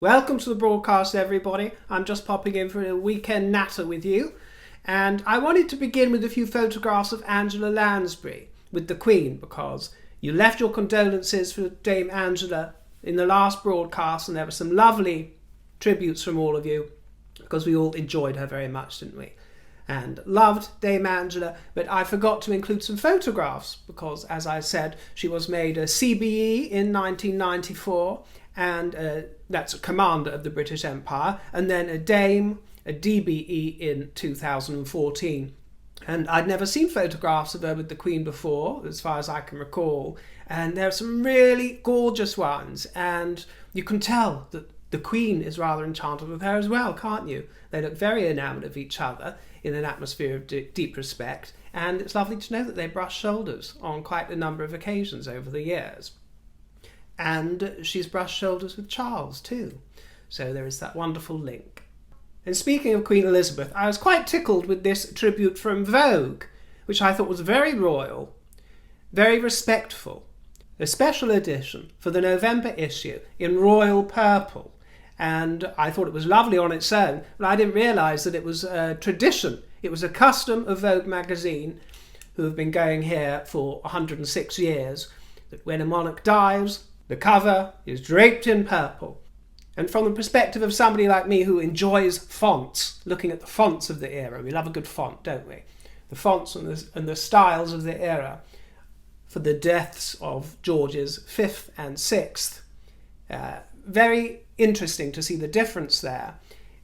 Welcome to the broadcast, everybody. I'm just popping in for a weekend natter with you. And I wanted to begin with a few photographs of Angela Lansbury with the Queen, because you left your condolences for Dame Angela in the last broadcast, and there were some lovely tributes from all of you, because we all enjoyed her very much, didn't we? And loved Dame Angela, but I forgot to include some photographs because, as I said, she was made a CBE in 1994, and that's a commander of the British Empire, and then a Dame, a DBE in 2014. And I'd never seen photographs of her with the Queen before, as far as I can recall, and there are some really gorgeous ones, and you can tell that the Queen is rather enchanted with her as well, can't you? They look very enamoured of each other in an atmosphere of deep respect, and it's lovely to know that they brush shoulders on quite a number of occasions over the years. And she's brushed shoulders with Charles too, so there is that wonderful link. And speaking of Queen Elizabeth, I was quite tickled with this tribute from Vogue, which I thought was very royal, very respectful. A special edition for the November issue in royal purple. And I thought it was lovely on its own, but I didn't realise that it was a tradition. It was a custom of Vogue magazine, who have been going here for 106 years, that when a monarch dies, the cover is draped in purple. And from the perspective of somebody like me who enjoys fonts, looking at the fonts of the era, we love a good font, don't we? The fonts and the styles of the era, for the deaths of George's 5th and 6th, very interesting to see the difference there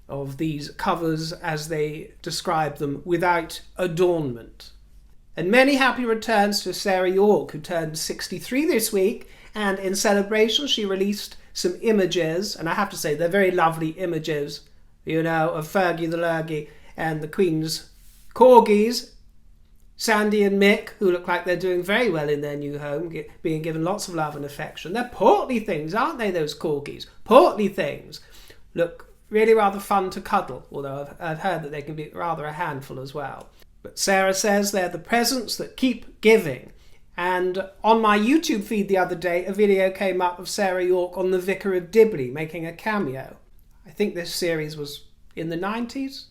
of these covers as they describe them without adornment. And many happy returns to Sarah York, who turned 63 this week, and in celebration she released some images, and I have to say they're very lovely images, you know, of Fergie the Lurgy and the Queen's Corgis, Sandy and Mick, who look like they're doing very well in their new home, being given lots of love and affection. They're portly things, aren't they, those Corgis? Portly things. Look really rather fun to cuddle, although I've heard that they can be rather a handful as well. But Sarah says they're the presents that keep giving. And on my YouTube feed the other day, a video came up of Sarah York on The Vicar of Dibley making a cameo. I think this series was in the 90s?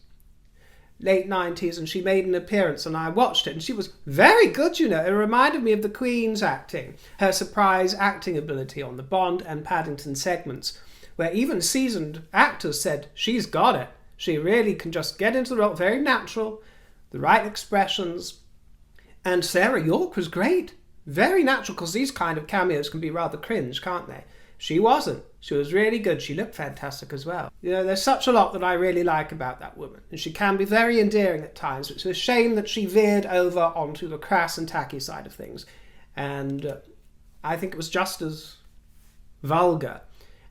Late 90s, and she made an appearance, and I watched it, and she was very good, you know. It reminded me of the Queen's acting, her surprise acting ability on the Bond and Paddington segments, where even seasoned actors said, she's got it. She really can just get into the role, very natural, the right expressions. And Sarah York was great, very natural, because these kind of cameos can be rather cringe, can't they? She wasn't. She was really good. She looked fantastic as well. You know, there's such a lot that I really like about that woman. And she can be very endearing at times. It's a shame that she veered over onto the crass and tacky side of things. And I think it was just as vulgar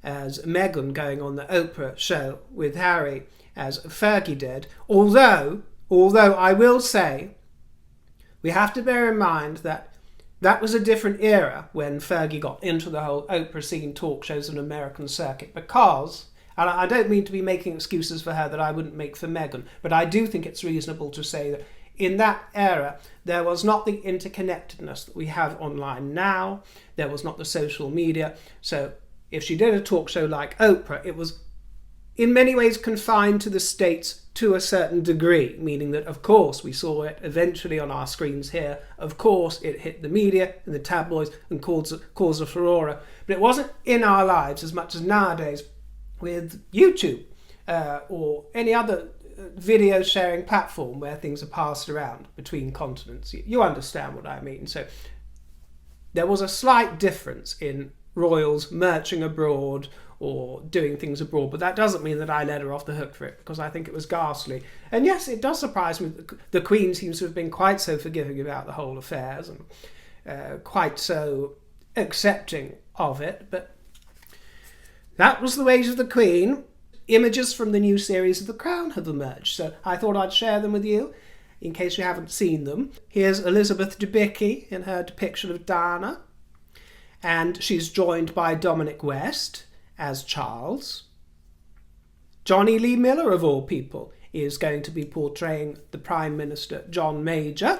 as Meghan going on the Oprah show with Harry as Fergie did. Although I will say, we have to bear in mind that that was a different era when Fergie got into the whole Oprah scene, talk shows and American circuit, because, and I don't mean to be making excuses for her that I wouldn't make for Meghan, but I do think it's reasonable to say that in that era there was not the interconnectedness that we have online now, there was not the social media. So if she did a talk show like Oprah, it was in many ways confined to the States to a certain degree, meaning that, of course, we saw it eventually on our screens here. Of course, it hit the media and the tabloids and caused a furore. But it wasn't in our lives as much as nowadays with YouTube or any other video sharing platform where things are passed around between continents. You understand what I mean. So there was a slight difference in royals marching abroad or doing things abroad, but that doesn't mean that I let her off the hook for it, because I think it was ghastly. And yes, it does surprise me that the Queen seems to have been quite so forgiving about the whole affairs and quite so accepting of it, but that was the ways of the Queen. Images from the new series of The Crown have emerged, so I thought I'd share them with you in case you haven't seen them. Here's Elizabeth Debicki in her depiction of Diana, and she's joined by Dominic West as Charles. Johnny Lee Miller, of all people, is going to be portraying the Prime Minister John Major.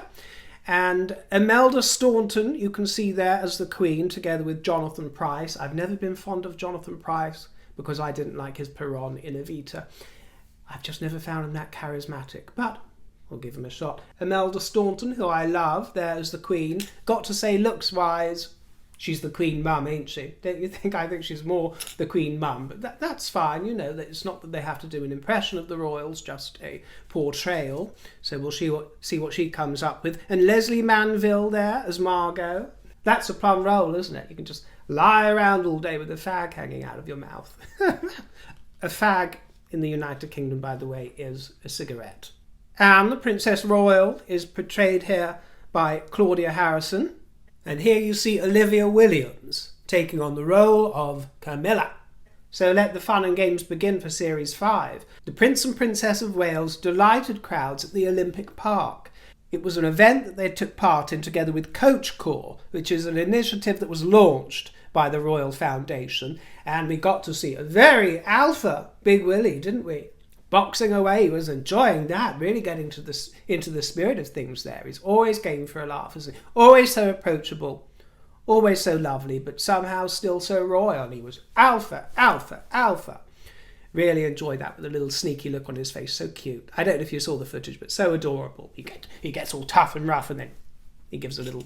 And Imelda Staunton, you can see there as the Queen, together with Jonathan Pryce. I've never been fond of Jonathan Pryce, because I didn't like his Perron in Evita. I've just never found him that charismatic, but we'll give him a shot. Imelda Staunton, who I love, there as the Queen. Got to say, looks-wise, she's the Queen Mum, ain't she? Don't you think? I think she's more the Queen Mum, but that's fine, you know. That it's not that they have to do an impression of the royals, just a portrayal. So we'll see what she comes up with. And Leslie Manville there as Margot. That's a plum role, isn't it? You can just lie around all day with a fag hanging out of your mouth. A fag in the United Kingdom, by the way, is a cigarette. And the Princess Royal is portrayed here by Claudia Harrison. And here you see Olivia Williams taking on the role of Camilla. So let the fun and games begin for Series 5. The Prince and Princess of Wales delighted crowds at the Olympic Park. It was an event that they took part in together with Coach Corps, which is an initiative that was launched by the Royal Foundation. And we got to see a very alpha Big Willie, didn't we? Boxing away, he was enjoying that, really getting into the spirit of things there. He's always game for a laugh, isn't he? Always so approachable, always so lovely, but somehow still so royal. He was alpha, alpha, alpha. Really enjoyed that with a little sneaky look on his face. So cute. I don't know if you saw the footage, but so adorable. He gets all tough and rough, and then he gives a little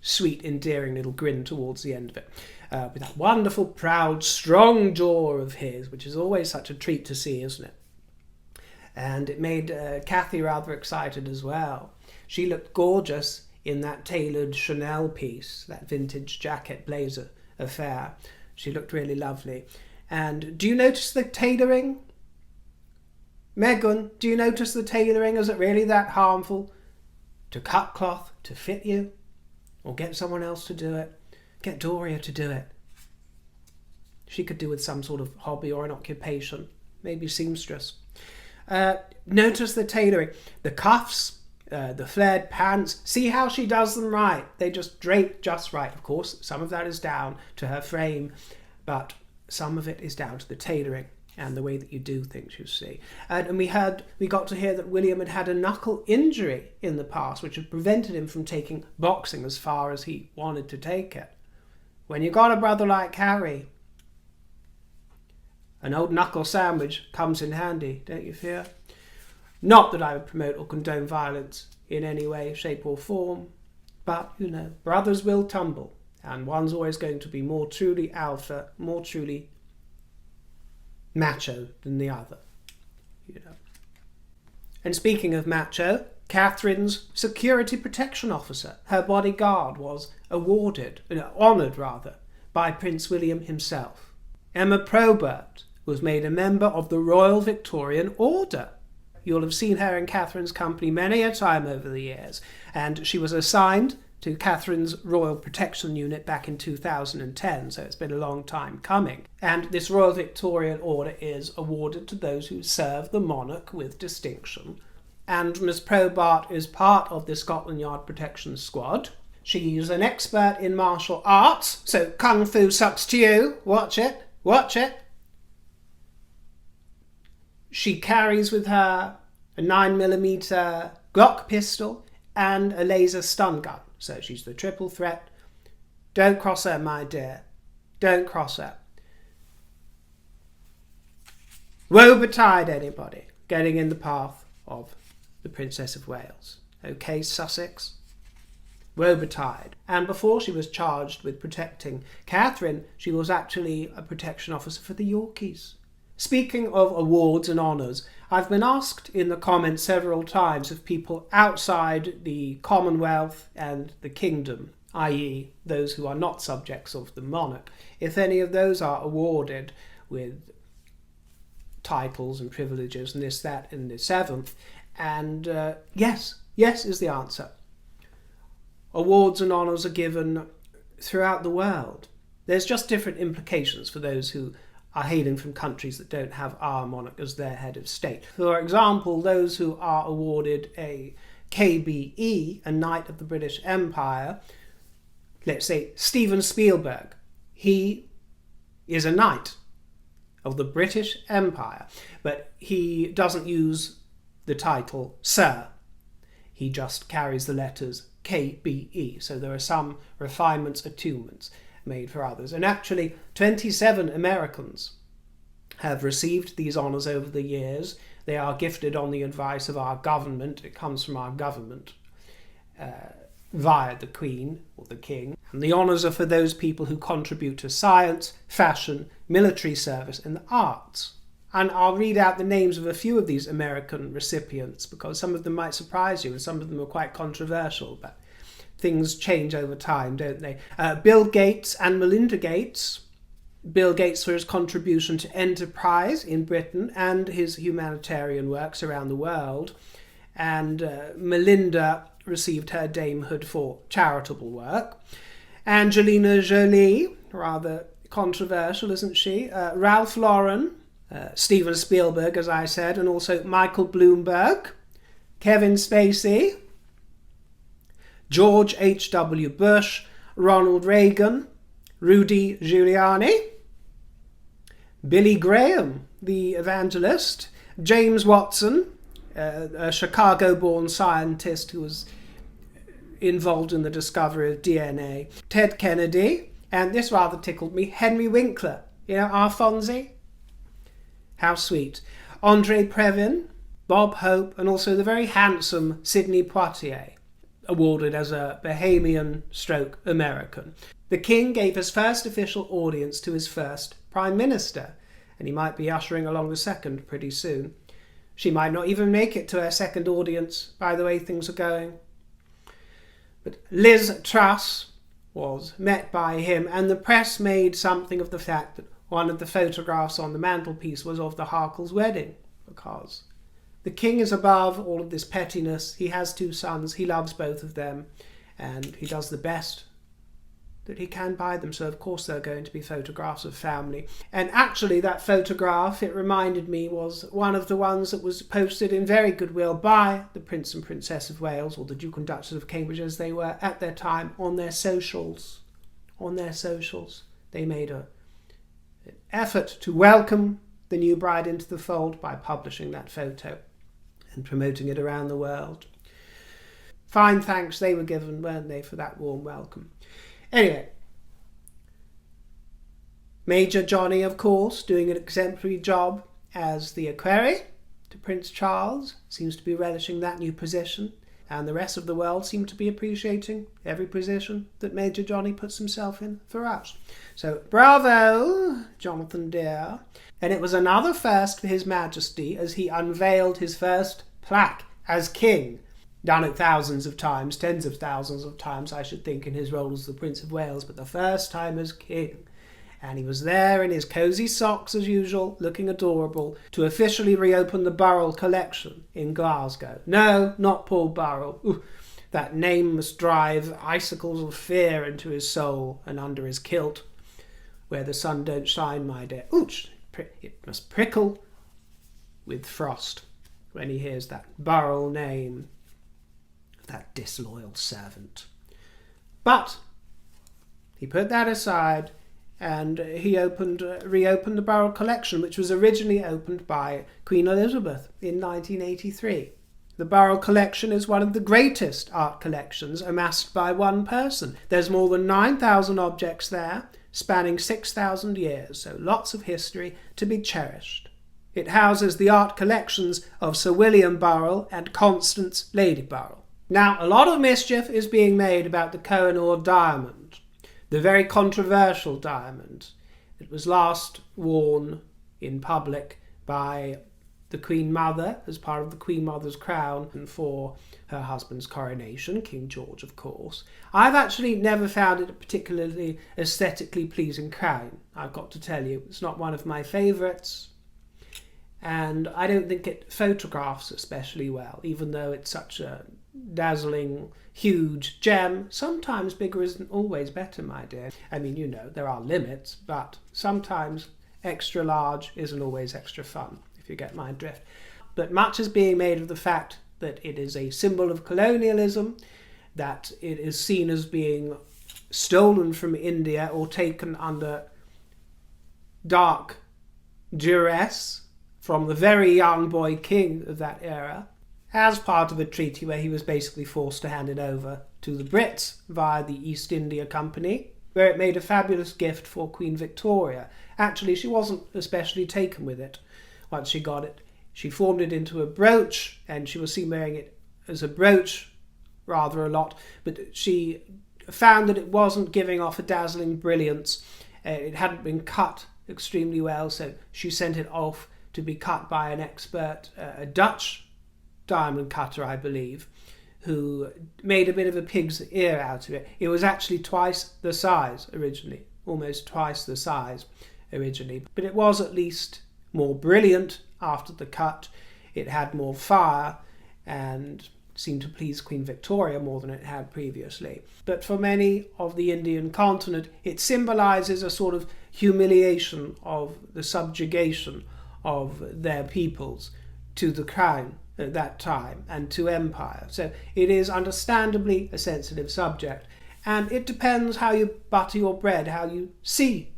sweet, endearing little grin towards the end of it. With that wonderful, proud, strong jaw of his, which is always such a treat to see, isn't it? And it made Cathy rather excited as well. She looked gorgeous in that tailored Chanel piece, that vintage jacket blazer affair. She looked really lovely. And do you notice the tailoring? Meghan, do you notice the tailoring? Is it really that harmful to cut cloth to fit you? Or get someone else to do it? Get Doria to do it. She could do with some sort of hobby or an occupation. Maybe seamstress. Notice the tailoring. The cuffs, the flared pants. See how she does them right. They just drape just right. Of course, some of that is down to her frame, but some of it is down to the tailoring and the way that you do things, you see. And we got to hear that William had a knuckle injury in the past, which had prevented him from taking boxing as far as he wanted to take it. When you got a brother like Harry, an old knuckle sandwich comes in handy, don't you fear? Not that I would promote or condone violence in any way, shape or form, but, you know, brothers will tumble, and one's always going to be more truly alpha, more truly macho than the other, you know. And speaking of macho, Catherine's security protection officer, her bodyguard, was honoured by Prince William himself. Emma Probert was made a member of the Royal Victorian Order. You'll have seen her in Catherine's company many a time over the years, and she was assigned to Catherine's Royal Protection Unit back in 2010, so it's been a long time coming. And this Royal Victorian Order is awarded to those who serve the monarch with distinction. And Miss Probert is part of the Scotland Yard Protection Squad. She's an expert in martial arts, so Kung Fu sucks to you. Watch it, watch it. She carries with her a 9mm Glock pistol and a laser stun gun. So she's the triple threat. Don't cross her, my dear. Don't cross her. Woe betide anybody getting in the path of the Princess of Wales. Okay, Sussex? Woe betide. And before she was charged with protecting Catherine, she was actually a protection officer for the Yorkies. Speaking of awards and honours, I've been asked in the comments several times of people outside the Commonwealth and the Kingdom, i.e. those who are not subjects of the monarch, if any of those are awarded with titles and privileges and this, that and the seventh. And yes is the answer. Awards and honours are given throughout the world. There's just different implications for those who are hailing from countries that don't have our monarch as their head of state. For example, those who are awarded a KBE, a Knight of the British Empire, let's say Steven Spielberg, he is a Knight of the British Empire, but he doesn't use the title Sir. He just carries the letters KBE, so there are some refinements, attunements. made for others. And actually, 27 Americans have received these honours over the years. They are gifted on the advice of our government. It comes from our government via the Queen or the King. And the honours are for those people who contribute to science, fashion, military service and the arts. And I'll read out the names of a few of these American recipients because some of them might surprise you and some of them are quite controversial, but things change over time, don't they? Bill Gates and Melinda Gates. Bill Gates for his contribution to enterprise in Britain and his humanitarian works around the world. And Melinda received her damehood for charitable work. Angelina Jolie, rather controversial, isn't she? Ralph Lauren, Steven Spielberg, as I said, and also Michael Bloomberg, Kevin Spacey, George H.W. Bush, Ronald Reagan, Rudy Giuliani, Billy Graham, the evangelist, James Watson, a Chicago-born scientist who was involved in the discovery of DNA, Ted Kennedy, and this rather tickled me, Henry Winkler, our Fonzie. How sweet. Andre Previn, Bob Hope, and also the very handsome Sidney Poitier, awarded as a Bahamian stroke American. The King gave his first official audience to his first Prime Minister, and he might be ushering along the second pretty soon. She might not even make it to her second audience by the way things are going. But Liz Truss was met by him, and the press made something of the fact that one of the photographs on the mantelpiece was of the Harkles' wedding, because the King is above all of this pettiness. He has 2 sons, he loves both of them, and he does the best that he can by them. So of course there are going to be photographs of family. And actually that photograph, it reminded me, was one of the ones that was posted in very goodwill by the Prince and Princess of Wales, or the Duke and Duchess of Cambridge as they were at their time, on their socials. They made an effort to welcome the new bride into the fold by publishing that photo and promoting it around the world. Fine thanks they were given, weren't they, for that warm welcome. Anyway, Major Johnny, of course, doing an exemplary job as the equerry to Prince Charles, seems to be relishing that new position, and the rest of the world seem to be appreciating every position that Major Johnny puts himself in for us. So, bravo, Jonathan dear. And it was another first for His Majesty as he unveiled his first plaque as king. Done it thousands of times, tens of thousands of times, I should think, in his role as the Prince of Wales, but the first time as king. And he was there in his cosy socks, as usual, looking adorable, to officially reopen the Burrell collection in Glasgow. No, not Paul Burrell. Ooh, that name must drive icicles of fear into his soul and under his kilt, where the sun don't shine, my dear. Ouch! It must prickle with frost when he hears that Burrell name. That disloyal servant. But he put that aside and he reopened the Burrell collection, which was originally opened by Queen Elizabeth in 1983. The Burrell collection is one of the greatest art collections amassed by one person. There's more than 9,000 objects there, spanning 6,000 years, so lots of history to be cherished. It houses the art collections of Sir William Burrell and Constance Lady Burrell. Now, a lot of mischief is being made about the Kohinoor diamond, the very controversial diamond. It was last worn in public by the Queen Mother as part of the Queen Mother's crown and for her husband's coronation, King George, of course. I've actually never found it a particularly aesthetically pleasing crown, I've got to tell you. It's not one of my favourites, and I don't think it photographs especially well, even though it's such a dazzling, huge gem. Sometimes bigger isn't always better, my dear. I mean, there are limits, but sometimes extra large isn't always extra fun, if you get my drift. But much is being made of the fact that it is a symbol of colonialism, that it is seen as being stolen from India or taken under dark duress from the very young boy king of that era, as part of a treaty where he was basically forced to hand it over to the Brits via the East India Company. where it made a fabulous gift for Queen Victoria. Actually, she wasn't especially taken with it once she got it. She formed it into a brooch, and she was seen wearing it as a brooch rather a lot, but she found that it wasn't giving off a dazzling brilliance. It hadn't been cut extremely well, so she sent it off to be cut by an expert, a Dutch diamond cutter, I believe, who made a bit of a pig's ear out of it. It was actually twice the size originally, almost twice the size originally, but it was at least more brilliant after the cut. It had more fire and seemed to please Queen Victoria more than it had previously. But for many of the Indian continent, it symbolises a sort of humiliation of the subjugation of their peoples to the crown at that time and to empire. So it is understandably a sensitive subject, and it depends how you butter your bread, how you see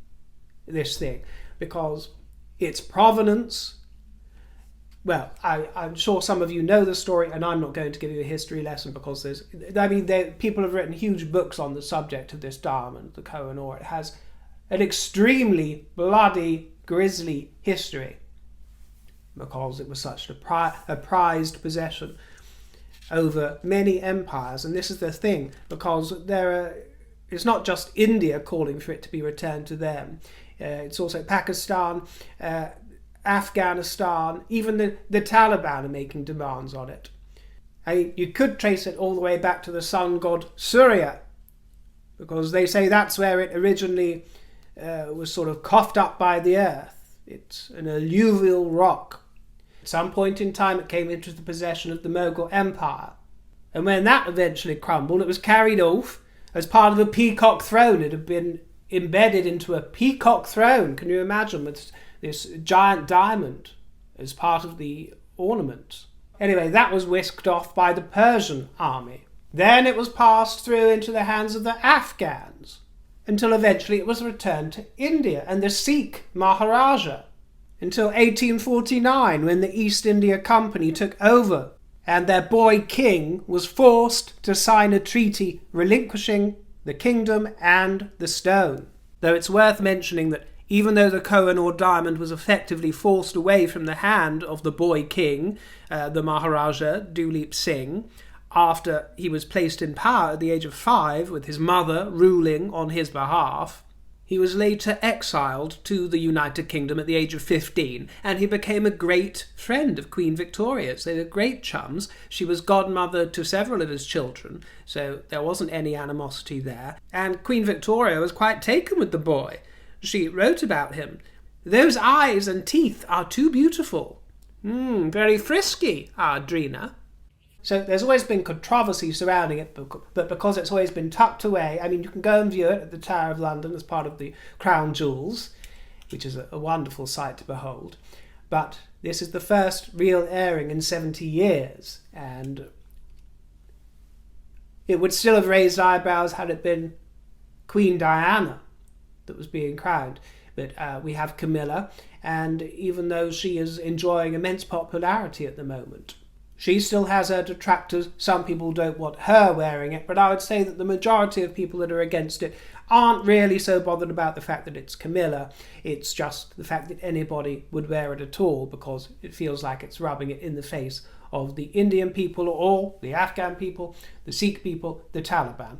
this thing, because its provenance, well, I'm sure some of you know the story, and I'm not going to give you a history lesson because people have written huge books on the subject of this diamond, the Kohinoor. It has an extremely bloody, grisly history because it was such a prized possession over many empires. And this is the thing, because it's not just India calling for it to be returned to them. It's also Pakistan, Afghanistan, even the Taliban are making demands on it. You could trace it all the way back to the sun god Surya, because they say that's where it originally was sort of coughed up by the earth. It's an alluvial rock. At some point in time it came into the possession of the Mughal Empire, and when that eventually crumbled, it was carried off as part of a peacock throne. It had been embedded into a peacock throne. Can you imagine, with this giant diamond as part of the ornament? Anyway, that was whisked off by the Persian army. Then it was passed through into the hands of the Afghans, until eventually it was returned to India and the Sikh Maharaja, until 1849, when the East India Company took over and their boy king was forced to sign a treaty relinquishing the kingdom and the stone. Though it's worth mentioning that even though the Kohinoor diamond was effectively forced away from the hand of the boy king, the Maharaja Duleep Singh, after he was placed in power at the age of 5 with his mother ruling on his behalf, he was later exiled to the United Kingdom at the age of 15, and he became a great friend of Queen Victoria's. They were great chums. She was godmother to several of his children, so there wasn't any animosity there. And Queen Victoria was quite taken with the boy. She wrote about him. "Those eyes and teeth are too beautiful. Very frisky, our Drina." So there's always been controversy surrounding it, but because it's always been tucked away, I mean, you can go and view it at the Tower of London as part of the Crown Jewels, which is a wonderful sight to behold. But this is the first real airing in 70 years, and it would still have raised eyebrows had it been Queen Diana that was being crowned. But we have Camilla, and even though she is enjoying immense popularity at the moment, she still has her detractors. Some people don't want her wearing it, but I would say that the majority of people that are against it aren't really so bothered about the fact that it's Camilla. It's just the fact that anybody would wear it at all, because it feels like it's rubbing it in the face of the Indian people, or the Afghan people, the Sikh people, the Taliban.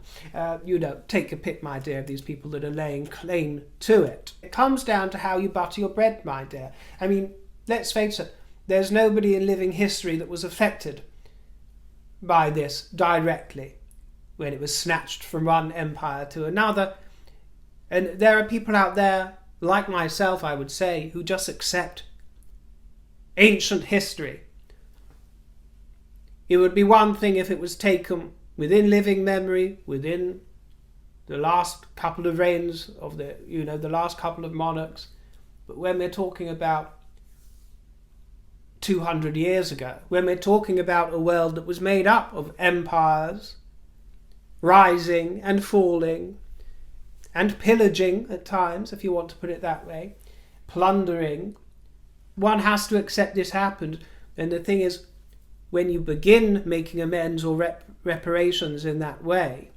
Take a pick, my dear, of these people that are laying claim to it. It comes down to how you butter your bread, my dear. I mean, let's face it, there's nobody in living history that was affected by this directly when it was snatched from one empire to another. And there are people out there, like myself, I would say, who just accept ancient history. It would be one thing if it was taken within living memory, within the last couple of reigns of the last couple of monarchs. But when we're talking about 200 years ago, when we're talking about a world that was made up of empires rising and falling and pillaging at times, if you want to put it that way, plundering, one has to accept this happened. And the thing is, when you begin making amends or reparations in that way,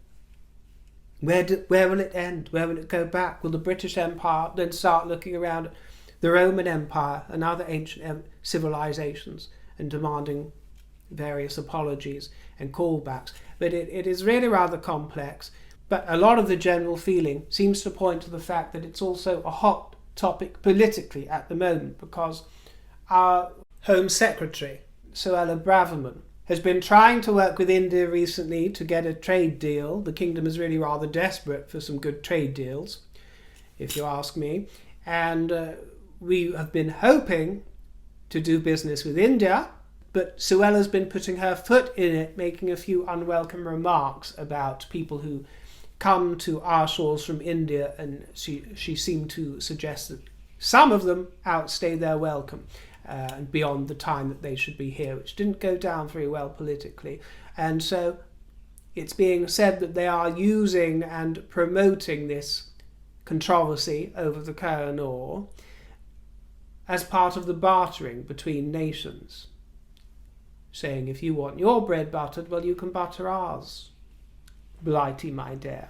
Where will it end? Where will it go back? Will the British Empire then start looking around at the Roman Empire and other ancient civilizations and demanding various apologies and callbacks? But it is really rather complex. But a lot of the general feeling seems to point to the fact that it's also a hot topic politically at the moment, because our Home Secretary, Suella Braverman, has been trying to work with India recently to get a trade deal. The kingdom is really rather desperate for some good trade deals, if you ask me. And we have been hoping to do business with India, but Suella's been putting her foot in it, making a few unwelcome remarks about people who come to our shores from India, and she seemed to suggest that some of them outstay their welcome and beyond the time that they should be here, which didn't go down very well politically. And so it's being said that they are using and promoting this controversy over the Koh-I-Noor as part of the bartering between nations, saying, if you want your bread buttered, well, you can butter ours, Blighty, my dear.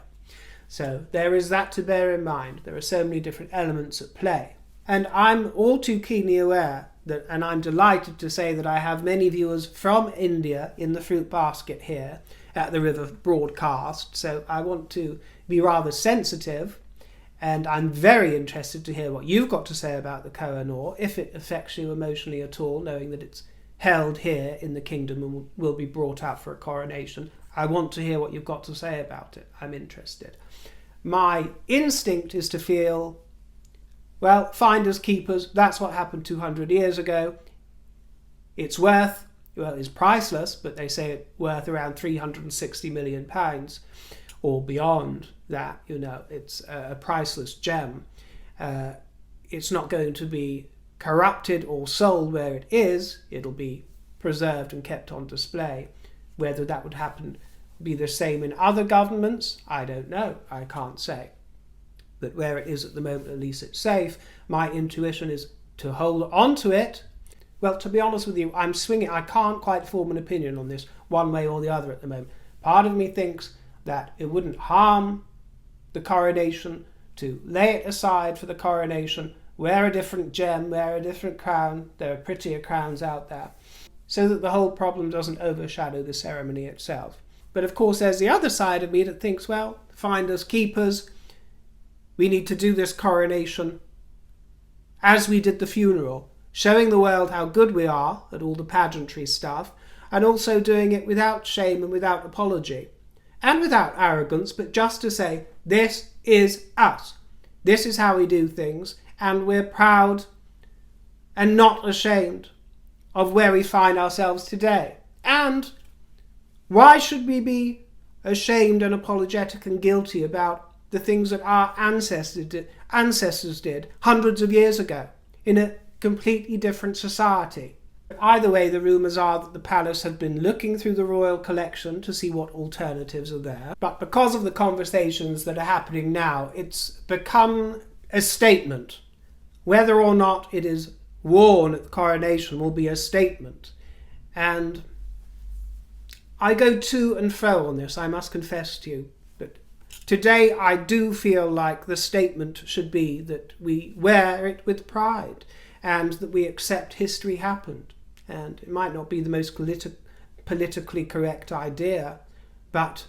So there is that to bear in mind. There are so many different elements at play. And I'm all too keenly aware that, and I'm delighted to say that I have many viewers from India in the fruit basket here at the River broadcast. So I want to be rather sensitive, and I'm very interested to hear what you've got to say about the Koh-I-Noor, if it affects you emotionally at all, knowing that it's held here in the kingdom and will be brought out for a coronation. I want to hear what you've got to say about it. I'm interested. My instinct is to feel, well, finders keepers, that's what happened 200 years ago. It's worth, well, it's priceless, but they say it's worth around £360 million or beyond that. You know, it's a priceless gem. It's not going to be corrupted or sold where it is. It'll be preserved and kept on display. Whether that would be the same in other governments, I don't know. I can't say. But where it is at the moment, at least it's safe. My intuition is to hold on to it. Well, to be honest with you, I'm swinging. I can't quite form an opinion on this one way or the other at the moment. Part of me thinks that it wouldn't harm the coronation to lay it aside for the coronation, wear a different gem, wear a different crown. There are prettier crowns out there, so that the whole problem doesn't overshadow the ceremony itself. But of course, there's the other side of me that thinks, well, finders keepers, we need to do this coronation as we did the funeral, showing the world how good we are at all the pageantry stuff, and also doing it without shame and without apology, and without arrogance, but just to say, this is us. This is how we do things, and we're proud and not ashamed of where we find ourselves today. And why should we be ashamed and apologetic and guilty about the things that our ancestors did hundreds of years ago in a completely different society? Either way, the rumours are that the palace had been looking through the royal collection to see what alternatives are there. But because of the conversations that are happening now, it's become a statement. Whether or not it is worn at the coronation will be a statement. And I go to and fro on this, I must confess to you. But today I do feel like the statement should be that we wear it with pride and that we accept history happened. And it might not be the most politically correct idea, but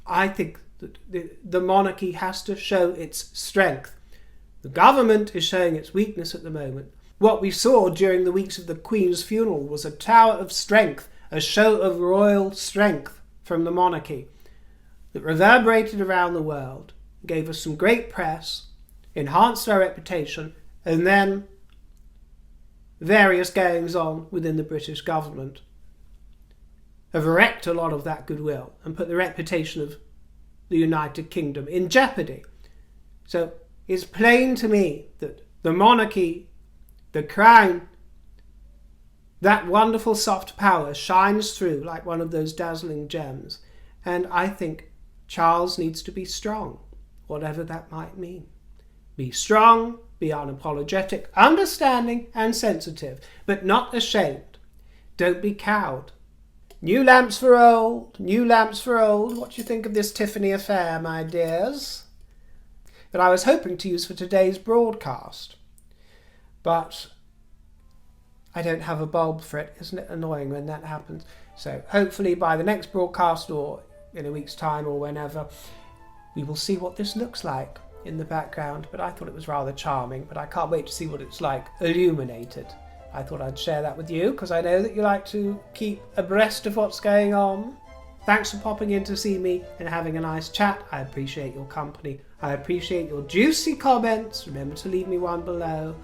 I think that the monarchy has to show its strength. The government is showing its weakness at the moment. What we saw during the weeks of the Queen's funeral was a tower of strength, a show of royal strength from the monarchy that reverberated around the world, gave us some great press, enhanced our reputation, and then various goings on within the British government have wrecked a lot of that goodwill and put the reputation of the United Kingdom in jeopardy. So it's plain to me that the monarchy, the crown, that wonderful soft power shines through like one of those dazzling gems. And I think Charles needs to be strong, whatever that might mean. Be strong, be unapologetic, understanding and sensitive, but not ashamed. Don't be cowed. New lamps for old, new lamps for old. What do you think of this Tiffany affair, my dears? That I was hoping to use for today's broadcast. But I don't have a bulb for it. Isn't it annoying when that happens? So hopefully by the next broadcast or in a week's time or whenever, we will see what this looks like in the background. But I thought it was rather charming, but I can't wait to see what it's like illuminated. I thought I'd share that with you because I know that you like to keep abreast of what's going on. Thanks for popping in to see me and having a nice chat. I appreciate your company. I appreciate your juicy comments. Remember to leave me one below.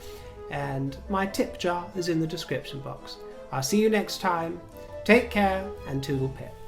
And my tip jar is in the description box. I'll see you next time. Take care and toodle pip.